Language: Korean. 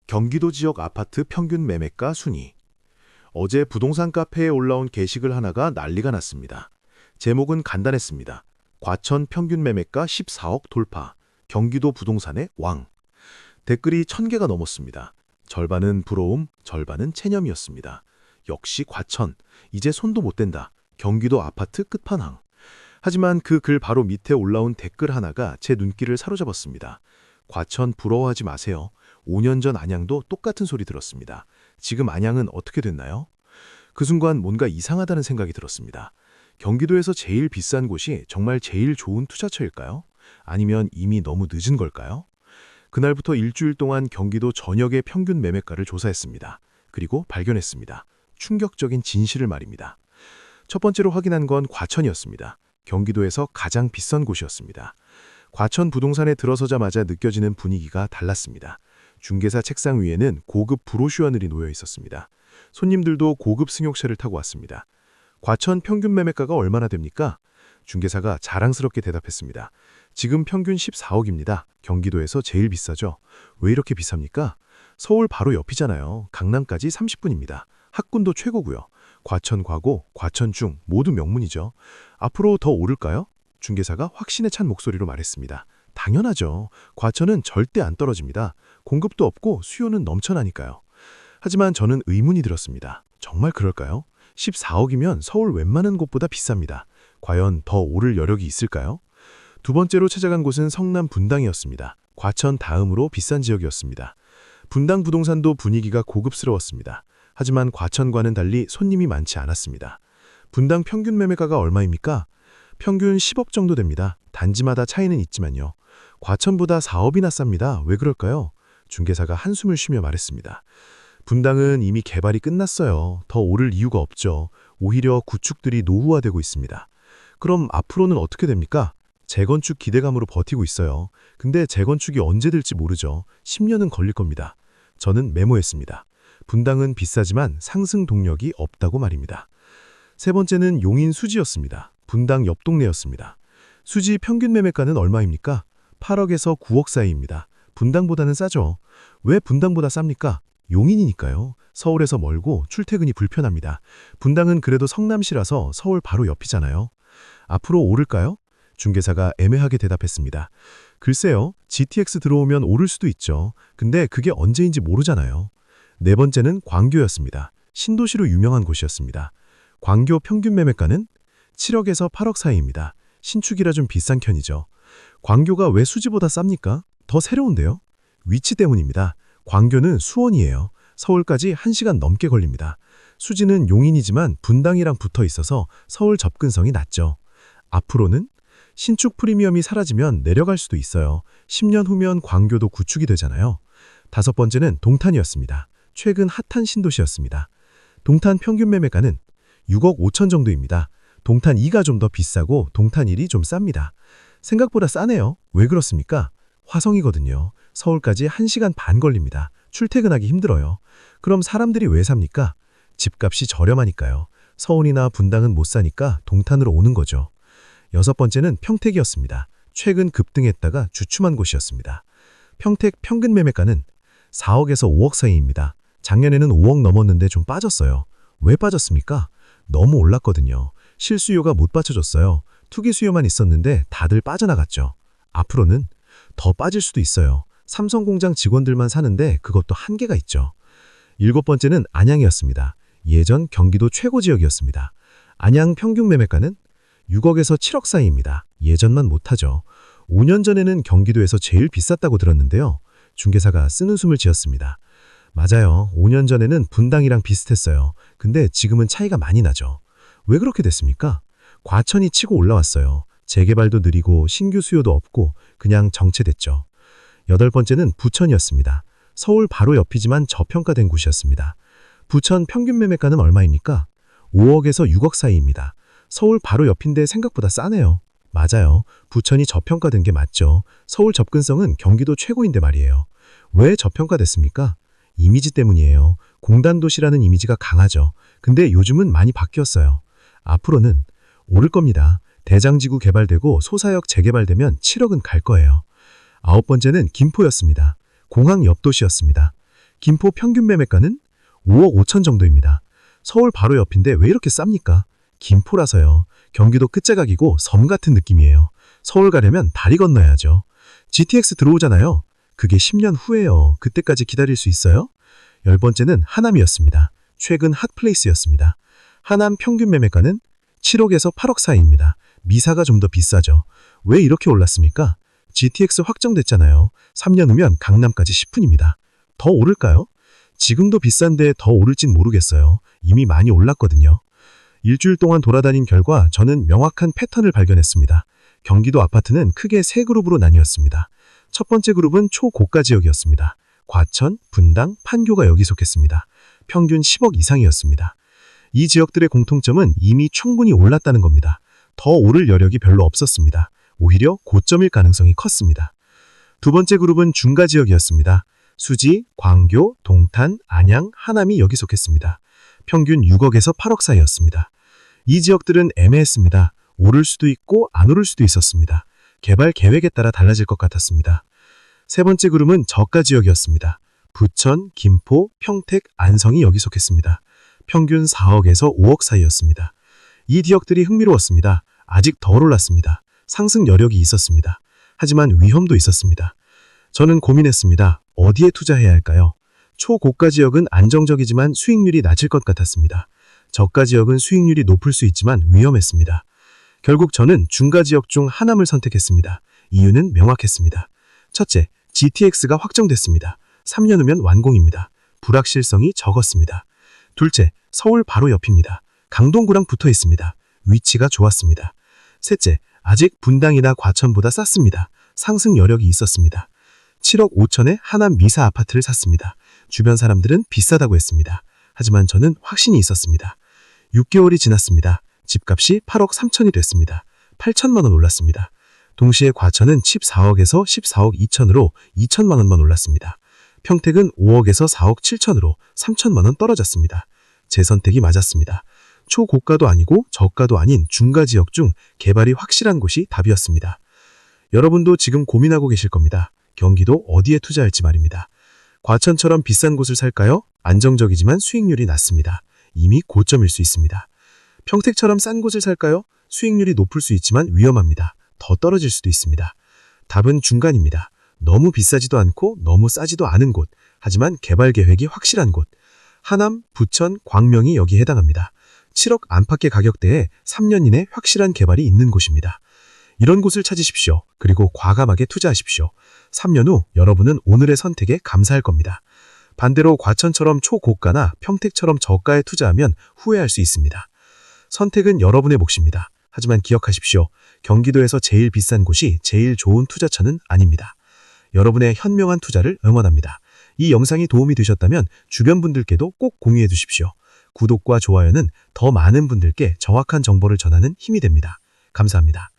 경기도 지역 아파트 평균 매매가 순위. 어제 부동산 카페에 올라온 게시글 하나가 난리가 났습니다. 제목은 간단했습니다. 과천 평균 매매가 14억 돌파. 경기도 부동산의 왕. 댓글이 1000개가 넘었습니다. 절반은 부러움, 절반은 체념이었습니다. 역시 과천. 이제 손도 못 댄다. 경기도 아파트 끝판왕. 하지만 그 글 바로 밑에 올라온 댓글 하나가 제 눈길을 사로잡았습니다. 과천 부러워하지 마세요. 5년 전 안양도 똑같은 소리 들었습니다. 지금 안양은 어떻게 됐나요? 그 순간 뭔가 이상하다는 생각이 들었습니다. 경기도에서 제일 비싼 곳이 정말 제일 좋은 투자처일까요? 아니면 이미 너무 늦은 걸까요? 그날부터 일주일 동안 경기도 전역의 평균 매매가를 조사했습니다. 그리고 발견했습니다. 충격적인 진실을 말입니다. 첫 번째로 확인한 건 과천이었습니다. 경기도에서 가장 비싼 곳이었습니다. 과천 부동산에 들어서자마자 느껴지는 분위기가 달랐습니다. 중개사 책상 위에는 고급 브로슈어들이 놓여 있었습니다. 손님들도 고급 승용차를 타고 왔습니다. 과천 평균 매매가가 얼마나 됩니까? 중개사가 자랑스럽게 대답했습니다. 지금 평균 14억입니다. 경기도에서 제일 비싸죠. 왜 이렇게 비쌉니까? 서울 바로 옆이잖아요. 강남까지 30분입니다. 학군도 최고고요. 과천 과고, 과천 중 모두 명문이죠. 앞으로 더 오를까요? 중개사가 확신에 찬 목소리로 말했습니다. 당연하죠. 과천은 절대 안 떨어집니다. 공급도 없고 수요는 넘쳐나니까요. 하지만 저는 의문이 들었습니다. 정말 그럴까요? 14억이면 서울 웬만한 곳보다 비쌉니다. 과연 더 오를 여력이 있을까요? 두 번째로 찾아간 곳은 성남 분당이었습니다. 과천 다음으로 비싼 지역이었습니다. 분당 부동산도 분위기가 고급스러웠습니다. 하지만 과천과는 달리 손님이 많지 않았습니다. 분당 평균 매매가가 얼마입니까? 평균 10억 정도 됩니다. 단지마다 차이는 있지만요. 과천보다 4억이나 쌉니다. 왜 그럴까요? 중개사가 한숨을 쉬며 말했습니다. 분당은 이미 개발이 끝났어요. 더 오를 이유가 없죠. 오히려 구축들이 노후화되고 있습니다. 그럼 앞으로는 어떻게 됩니까? 재건축 기대감으로 버티고 있어요. 근데 재건축이 언제 될지 모르죠. 10년은 걸릴 겁니다. 저는 메모했습니다. 분당은 비싸지만 상승 동력이 없다고 말입니다. 세 번째는 용인 수지였습니다. 분당 옆 동네였습니다. 수지 평균 매매가는 얼마입니까? 8억에서 9억 사이입니다. 분당보다는 싸죠. 왜 분당보다 쌉니까? 용인이니까요. 서울에서 멀고 출퇴근이 불편합니다. 분당은 그래도 성남시라서 서울 바로 옆이잖아요. 앞으로 오를까요? 중개사가 애매하게 대답했습니다. 글쎄요. GTX 들어오면 오를 수도 있죠. 근데 그게 언제인지 모르잖아요. 네 번째는 광교였습니다. 신도시로 유명한 곳이었습니다. 광교 평균 매매가는 7억에서 8억 사이입니다. 신축이라 좀 비싼 편이죠. 광교가 왜 수지보다 쌉니까? 더 새로운데요? 위치 때문입니다. 광교는 수원이에요. 서울까지 1시간 넘게 걸립니다. 수지는 용인이지만 분당이랑 붙어 있어서 서울 접근성이 낮죠. 앞으로는 신축 프리미엄이 사라지면 내려갈 수도 있어요. 10년 후면 광교도 구축이 되잖아요. 다섯 번째는 동탄이었습니다. 최근 핫한 신도시였습니다. 동탄 평균 매매가는 6억 5천 정도입니다. 동탄 2가 좀 더 비싸고 동탄 1이 좀 쌉니다. 생각보다 싸네요. 왜 그렇습니까? 화성이거든요. 서울까지 1시간 반 걸립니다. 출퇴근하기 힘들어요. 그럼 사람들이 왜 삽니까? 집값이 저렴하니까요. 서울이나 분당은 못 사니까 동탄으로 오는 거죠. 여섯 번째는 평택이었습니다. 최근 급등했다가 주춤한 곳이었습니다. 평택 평균 매매가는 4억에서 5억 사이입니다. 작년에는 5억 넘었는데 좀 빠졌어요. 왜 빠졌습니까? 너무 올랐거든요. 실수요가 못 받쳐줬어요. 투기 수요만 있었는데 다들 빠져나갔죠. 앞으로는 더 빠질 수도 있어요. 삼성공장 직원들만 사는데 그것도 한계가 있죠. 일곱 번째는 안양이었습니다. 예전 경기도 최고 지역이었습니다. 안양 평균 매매가는 6억에서 7억 사이입니다. 예전만 못하죠. 5년 전에는 경기도에서 제일 비쌌다고 들었는데요. 중개사가 쓰는 숨을 지었습니다. 맞아요. 5년 전에는 분당이랑 비슷했어요. 근데 지금은 차이가 많이 나죠. 왜 그렇게 됐습니까? 과천이 치고 올라왔어요. 재개발도 느리고 신규 수요도 없고 그냥 정체됐죠. 여덟 번째는 부천이었습니다. 서울 바로 옆이지만 저평가된 곳이었습니다. 부천 평균 매매가는 얼마입니까? 5억에서 6억 사이입니다. 서울 바로 옆인데 생각보다 싸네요. 맞아요. 부천이 저평가된 게 맞죠. 서울 접근성은 경기도 최고인데 말이에요. 왜 저평가됐습니까? 이미지 때문이에요. 공단도시라는 이미지가 강하죠. 근데 요즘은 많이 바뀌었어요. 앞으로는 오를 겁니다. 대장지구 개발되고 소사역 재개발되면 7억은 갈 거예요. 아홉 번째는 김포였습니다. 공항 옆 도시였습니다. 김포 평균 매매가는 5억 5천 정도입니다. 서울 바로 옆인데 왜 이렇게 쌉니까? 김포라서요. 경기도 끝자락이고 섬 같은 느낌이에요. 서울 가려면 다리 건너야죠. GTX 들어오잖아요. 그게 10년 후예요. 그때까지 기다릴 수 있어요? 10번째는 하남이었습니다. 최근 핫플레이스였습니다. 하남 평균 매매가는 7억에서 8억 사이입니다. 미사가 좀 더 비싸죠. 왜 이렇게 올랐습니까? GTX 확정됐잖아요. 3년 후면 강남까지 10분입니다. 더 오를까요? 지금도 비싼데 더 오를진 모르겠어요. 이미 많이 올랐거든요. 일주일 동안 돌아다닌 결과 저는 명확한 패턴을 발견했습니다. 경기도 아파트는 크게 세 그룹으로 나뉘었습니다. 첫 번째 그룹은 초고가 지역이었습니다. 과천, 분당, 판교가 여기 속했습니다. 평균 10억 이상이었습니다. 이 지역들의 공통점은 이미 충분히 올랐다는 겁니다. 더 오를 여력이 별로 없었습니다. 오히려 고점일 가능성이 컸습니다. 두 번째 그룹은 중가 지역이었습니다. 수지, 광교, 동탄, 안양, 하남이 여기 속했습니다. 평균 6억에서 8억 사이였습니다. 이 지역들은 애매했습니다. 오를 수도 있고 안 오를 수도 있었습니다. 개발 계획에 따라 달라질 것 같았습니다. 세 번째 그룹은 저가 지역이었습니다. 부천, 김포, 평택, 안성이 여기 속했습니다. 평균 4억에서 5억 사이였습니다. 이 지역들이 흥미로웠습니다. 아직 덜 올랐습니다. 상승 여력이 있었습니다. 하지만 위험도 있었습니다. 저는 고민했습니다. 어디에 투자해야 할까요? 초고가 지역은 안정적이지만 수익률이 낮을 것 같았습니다. 저가 지역은 수익률이 높을 수 있지만 위험했습니다. 결국 저는 중가 지역 중 하남을 선택했습니다. 이유는 명확했습니다. 첫째, GTX가 확정됐습니다. 3년 후면 완공입니다. 불확실성이 적었습니다. 둘째, 서울 바로 옆입니다. 강동구랑 붙어 있습니다. 위치가 좋았습니다. 셋째, 아직 분당이나 과천보다 쌌습니다. 상승 여력이 있었습니다. 7억 5천에 하남 미사 아파트를 샀습니다. 주변 사람들은 비싸다고 했습니다. 하지만 저는 확신이 있었습니다. 6개월이 지났습니다. 집값이 8억 3천이 됐습니다. 8천만 원 올랐습니다. 동시에 과천은 14억에서 14억 2천으로 2천만 원만 올랐습니다. 평택은 5억에서 4억 7천으로 3천만 원 떨어졌습니다. 제 선택이 맞았습니다. 초고가도 아니고 저가도 아닌 중가 지역 중 개발이 확실한 곳이 답이었습니다. 여러분도 지금 고민하고 계실 겁니다. 경기도 어디에 투자할지 말입니다. 과천처럼 비싼 곳을 살까요? 안정적이지만 수익률이 낮습니다. 이미 고점일 수 있습니다. 평택처럼 싼 곳을 살까요? 수익률이 높을 수 있지만 위험합니다. 더 떨어질 수도 있습니다. 답은 중간입니다. 너무 비싸지도 않고 너무 싸지도 않은 곳, 하지만 개발 계획이 확실한 곳. 하남, 부천, 광명이 여기에 해당합니다. 7억 안팎의 가격대에 3년 이내 확실한 개발이 있는 곳입니다. 이런 곳을 찾으십시오. 그리고 과감하게 투자하십시오. 3년 후 여러분은 오늘의 선택에 감사할 겁니다. 반대로 과천처럼 초고가나 평택처럼 저가에 투자하면 후회할 수 있습니다. 선택은 여러분의 몫입니다. 하지만 기억하십시오. 경기도에서 제일 비싼 곳이 제일 좋은 투자처는 아닙니다. 여러분의 현명한 투자를 응원합니다. 이 영상이 도움이 되셨다면 주변 분들께도 꼭 공유해 주십시오. 구독과 좋아요는 더 많은 분들께 정확한 정보를 전하는 힘이 됩니다. 감사합니다.